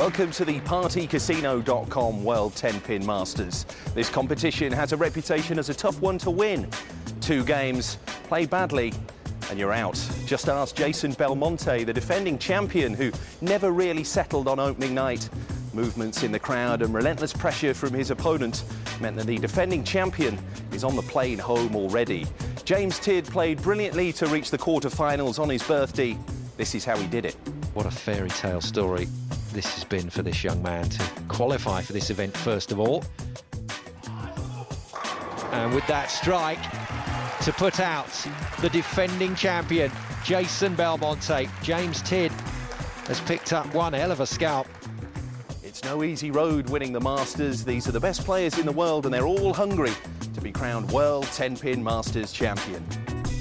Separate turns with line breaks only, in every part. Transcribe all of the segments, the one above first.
Welcome to the partycasino.com World 10-Pin Masters. This competition has a reputation as a tough one to win. 2 games, play badly, and you're out. Just ask Jason Belmonte, the defending champion who never really settled on opening night. Movements in the crowd and relentless pressure from his opponent meant that the defending champion is on the plane home already. James Tidd played brilliantly to reach the quarterfinals on his birthday. This is how he did it.
What a fairy tale story this has been for this young man to qualify for this event first of all. And with that strike to put out the defending champion, Jason Belmonte. James Tidd has picked up one hell of a scalp.
It's no easy road winning the Masters. These are the best players in the world and they're all hungry to be crowned World 10-Pin Masters champion.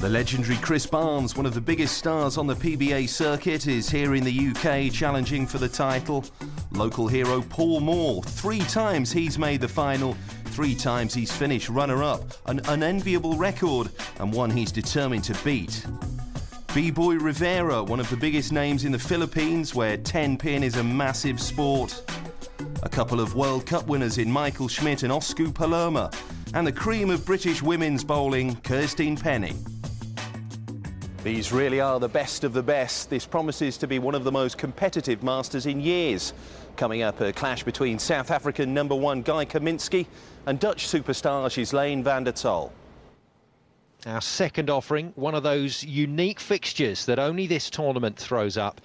The legendary Chris Barnes, one of the biggest stars on the PBA circuit, is here in the UK challenging for the title. Local hero Paul Moore, 3 times he's made the final, 3 times he's finished runner-up, an unenviable record and one he's determined to beat. B-Boy Rivera, one of the biggest names in the Philippines, where 10-pin is a massive sport. A couple of World Cup winners in Michael Schmidt and Oscar Palermo, and the cream of British women's bowling, Kirstine Penny. These really are the best of the best. This promises to be one of the most competitive Masters in years. Coming up, a clash between South African #1 Guy Caminsky and Dutch superstar Ghislaine van der Tol.
Our second offering, one of those unique fixtures that only this tournament throws up.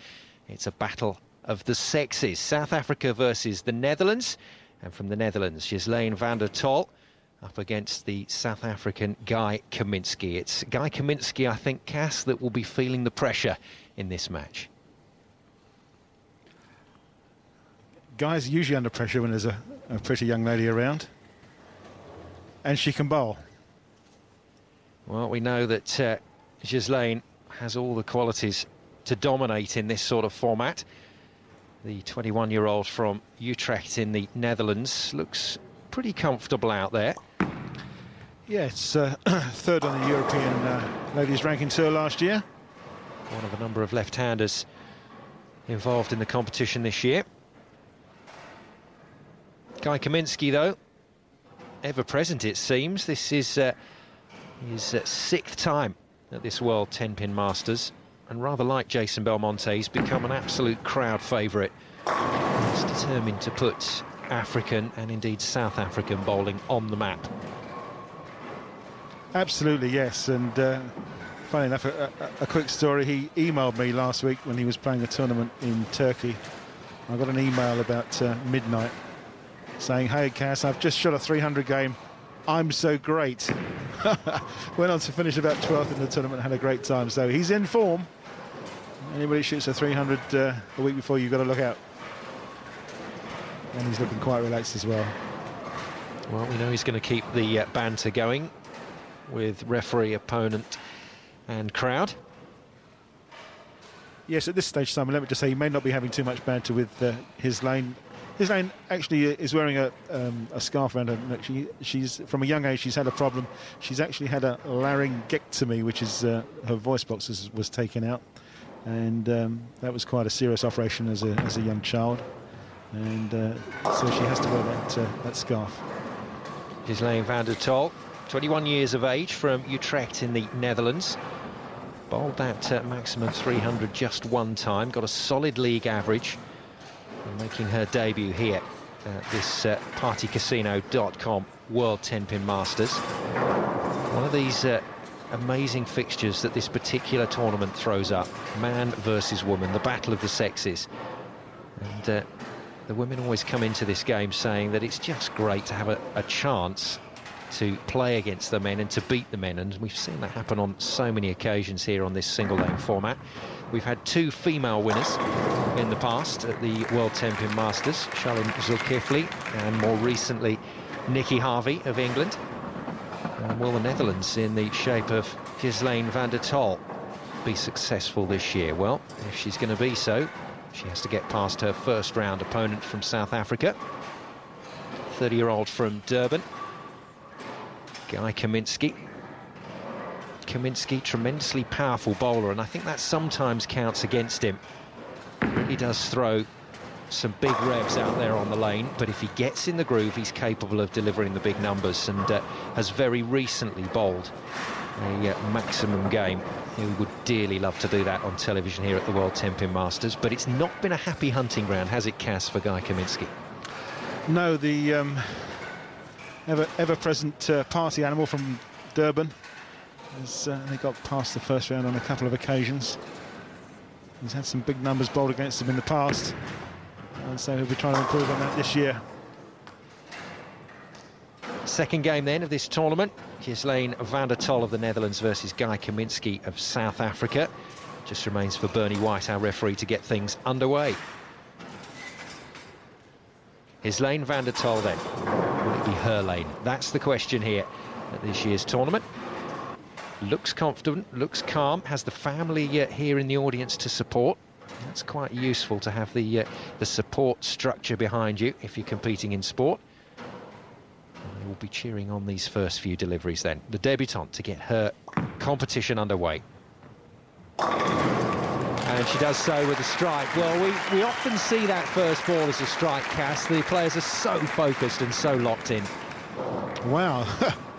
It's a battle of the sexes. South Africa versus the Netherlands. And from the Netherlands, Ghislaine van der Tol up against the South African Guy Caminsky. It's Guy Caminsky, I think, Cass, that will be feeling the pressure in this match.
Guy's usually under pressure when there's a pretty young lady around. And she can bowl.
Well, we know that Ghislaine has all the qualities to dominate in this sort of format. The 21-year-old from Utrecht in the Netherlands looks pretty comfortable out there.
Yeah, it's 3rd on the European Ladies Ranking Tour last year.
One of a number of left-handers involved in the competition this year. Guy Caminsky, though, ever present it seems. This is his 6th time at this World 10-Pin Masters, and rather like Jason Belmonte, he's become an absolute crowd favourite. He's determined to put African and indeed South African bowling on the map.
Absolutely, yes. And funny enough, a quick story. He emailed me last week when he was playing a tournament in Turkey. I got an email about midnight saying, "Hey Cass, I've just shot a 300 game. I'm so great." Went on to finish about 12th in the tournament, had a great time. So he's in form. Anybody shoots a 300 a week before, you've got to look out. And he's looking quite relaxed as well.
Well, we know he's going to keep the banter going with referee, opponent and crowd.
Yes, at this stage, Simon, let me just say he may not be having too much banter with Ghislaine. Ghislaine actually is wearing a scarf around her neck. She's from a young age, she's had a problem. She's actually had a laryngectomy, which is her voice box was taken out. And that was quite a serious operation as a young child. And so she has to wear that scarf.
Ghislaine van der Tol, 21 years of age, from Utrecht in the Netherlands. Bowled that maximum 300 just 1 time, got a solid league average. And making her debut here at this partycasino.com World 10-Pin Masters. One of these amazing fixtures that this particular tournament throws up. Man versus woman, the battle of the sexes. And the women always come into this game saying that it's just great to have a chance to play against the men and to beat the men, and we've seen that happen on so many occasions here on this single-lane format. We've had 2 female winners in the past at the World 10-Pin Masters, Charlene Zulkifli and more recently Nikki Harvey of England. And will the Netherlands, in the shape of Ghislaine van der Tol, be successful this year? Well, if she's going to be so, she has to get past her first round opponent from South Africa, 30-year-old from Durban, Guy Caminsky. Caminsky, tremendously powerful bowler, and I think that sometimes counts against him. Really does throw some big revs out there on the lane, but if he gets in the groove, he's capable of delivering the big numbers, and has very recently bowled a maximum game. He would dearly love to do that on television here at the World 10-pin Masters, but it's not been a happy hunting ground, has it, Cass, for Guy Caminsky?
No, the ever-present party animal from Durban has certainly got past the first round on a couple of occasions. He's had some big numbers bowled against him in the past, and so he'll be trying to improve on that this year.
Second game then of this tournament, Ghislaine van der Tol of the Netherlands versus Guy Caminsky of South Africa. Just remains for Bernie White, our referee, to get things underway. Ghislaine van der Tol then, will it be her lane? That's the question here at this year's tournament. Looks confident, looks calm, has the family here in the audience to support. That's quite useful to have the support structure behind you if you're competing in sport. And we'll be cheering on these first few deliveries then. The debutante to get her competition underway. And she does so with a strike. Well, we often see that first ball as a strike, Cass. The players are so focused and so locked in.
Wow,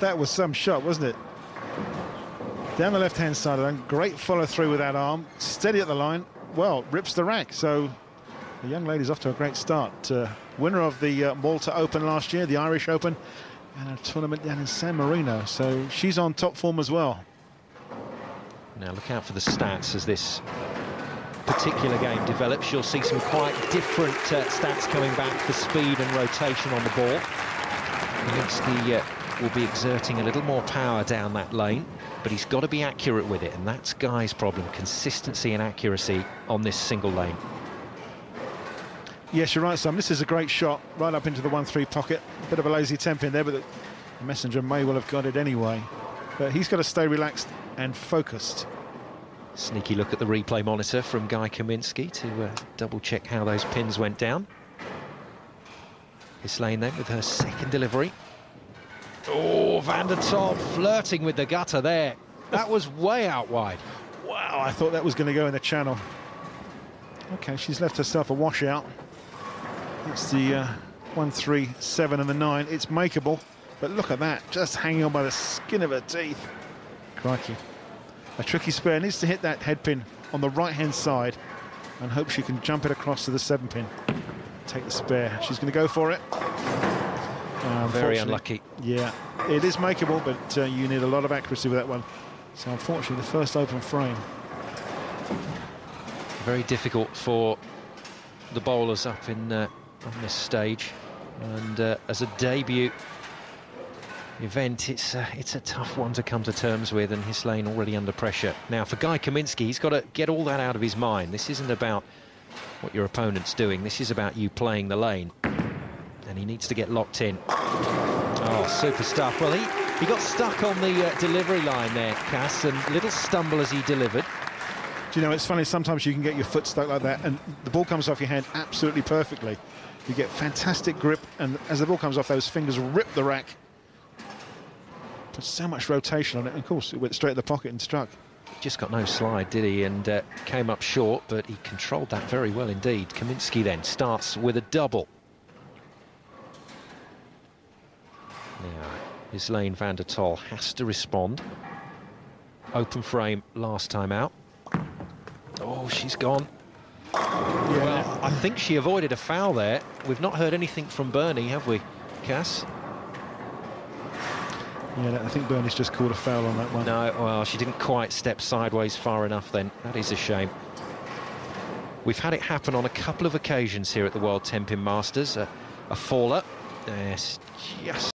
that was some shot, wasn't it? Down the left-hand side of them, great follow-through with that arm, steady at the line, well, rips the rack. So the young lady's off to a great start. Winner of the Malta Open last year, the Irish Open, and a tournament down in San Marino. So she's on top form as well.
Now look out for the stats as this particular game develops. You'll see some quite different stats coming back for speed and rotation on the ball. Caminsky will be exerting a little more power down that lane, but he's got to be accurate with it, and that's Guy's problem, consistency and accuracy on this single lane.
Yes, you're right, Sam. This is a great shot, right up into the 1-3 pocket. A bit of a lazy temp in there, but the messenger may well have got it anyway. But he's got to stay relaxed and focused.
Sneaky look at the replay monitor from Guy Caminsky to double-check how those pins went down. Ghislaine then with her second delivery. Oh, van der Tol flirting with the gutter there. That was way out wide.
Wow, I thought that was going to go in the channel. OK, she's left herself a washout. That's the 1, 3, 7 and the 9. It's makeable, but look at that, just hanging on by the skin of her teeth. Crikey. A tricky spare, needs to hit that head pin on the right-hand side and hope she can jump it across to the 7-pin. Take the spare. She's going to go for it.
Very unlucky.
Yeah, it is makeable, but you need a lot of accuracy with that one. So unfortunately, the first open frame.
Very difficult for the bowlers up in on this stage, and as a debut event, it's a tough one to come to terms with, and Ghislaine already under pressure. Now for Guy Caminsky, he's got to get all that out of his mind. This isn't about what your opponent's doing, this is about you playing the lane, and he needs to get locked in. Oh, super stuff. Well, he got stuck on the delivery line there, Cass, and a little stumble as he delivered.
Do you know, it's funny, sometimes you can get your foot stuck like that and the ball comes off your hand absolutely perfectly. You get fantastic grip, and as the ball comes off, those fingers rip the rack. Put so much rotation on it, and of course it went straight at the pocket and struck.
He just got no slide, did he? And came up short, but he controlled that very well indeed. Caminsky then starts with a double. Now, Ghislaine van der Tol has to respond. Open frame last time out. Oh, she's gone.
Yeah.
Well, I think she avoided a foul there. We've not heard anything from Bernie, have we, Cass?
Yeah, I think Bernie's just called a foul on that one.
No, well, she didn't quite step sideways far enough then. That is a shame. We've had it happen on a couple of occasions here at the World 10-pin Masters. A faller. Yes, just